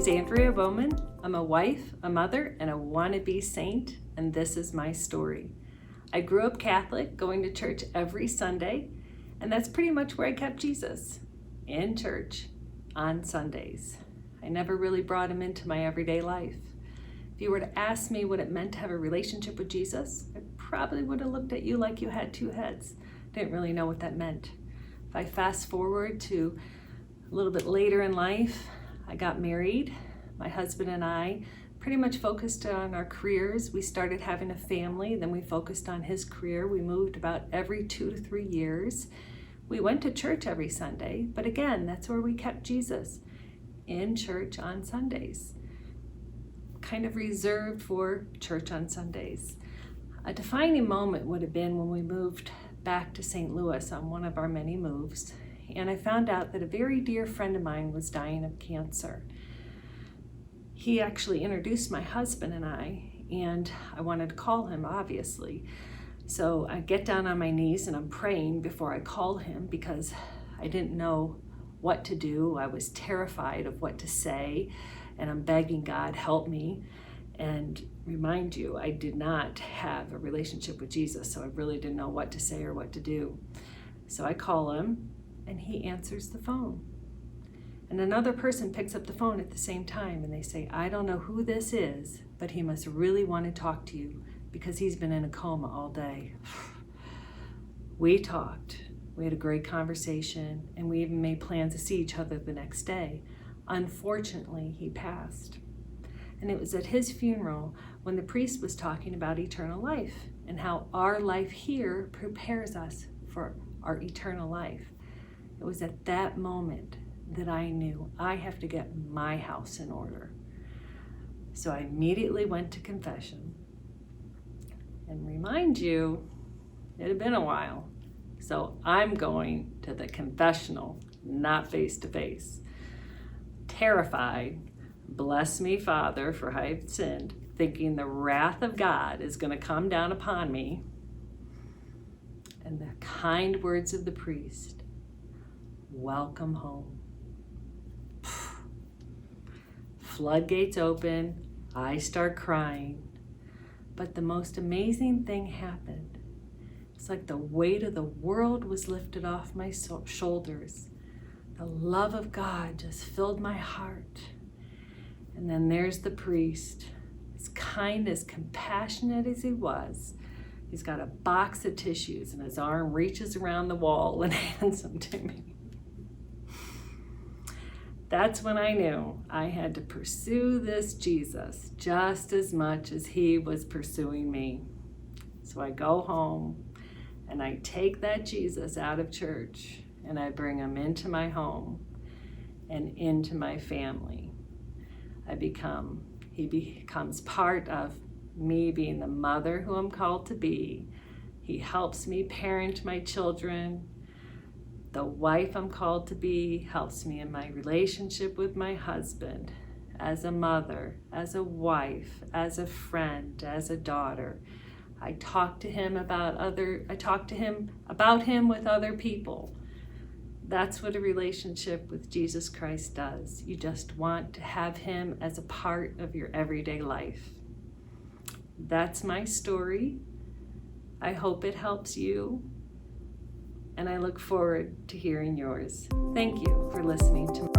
is Andrea Bowman. I'm a wife, a mother, and a wannabe saint, and this is my story. I grew up Catholic, going to church every Sunday, and that's pretty much where I kept Jesus, in church, on Sundays. I never really brought him into my everyday life. If you were to ask me what it meant to have a relationship with Jesus, I probably would have looked at you like you had two heads. Didn't really know what that meant. If I fast forward to a little bit later in life, I got married. My husband and I pretty much focused on our careers. We started having a family, then we focused on his career. We moved about every 2 to 3 years. We went to church every Sunday, but again, that's where we kept Jesus, in church on Sundays. Kind of reserved for church on Sundays. A defining moment would have been when we moved back to St. Louis on one of our many moves, and I found out that a very dear friend of mine was dying of cancer. He actually introduced my husband and I wanted to call him, obviously. So I get down on my knees and I'm praying before I call him because I didn't know what to do. I was terrified of what to say, and I'm begging God, help me. And remind you, I did not have a relationship with Jesus, so I really didn't know what to say or what to do. So I call him, and he answers the phone. And another person picks up the phone at the same time, and they say, I don't know who this is, but he must really want to talk to you because he's been in a coma all day. We talked. We had a great conversation, and we even made plans to see each other the next day. Unfortunately, he passed. And it was at his funeral when the priest was talking about eternal life and how our life here prepares us for our eternal life. It was at that moment that I knew I have to get my house in order. So I immediately went to confession. And remind you, it had been a while. So I'm going to the confessional, not face to face. Terrified, bless me, Father, for I have sinned, thinking the wrath of God is going to come down upon me. And the kind words of the priest, welcome home. Floodgates open, I start crying. But the most amazing thing happened. It's like the weight of the world was lifted off my shoulders. The love of God just filled my heart. And then there's the priest, as kind, as compassionate as he was. He's got a box of tissues and his arm reaches around the wall and hands them to me. That's when I knew I had to pursue this Jesus just as much as he was pursuing me. So I go home and I take that Jesus out of church and I bring him into my home and into my family. He becomes part of me being the mother who I'm called to be. He helps me parent my children. The wife I'm called to be helps me in my relationship with my husband, as a mother, as a wife, as a friend, as a daughter. I talk to him about him with other people. That's what a relationship with Jesus Christ does. You just want to have him as a part of your everyday life. That's my story. I hope it helps you, and I look forward to hearing yours. Thank you for listening to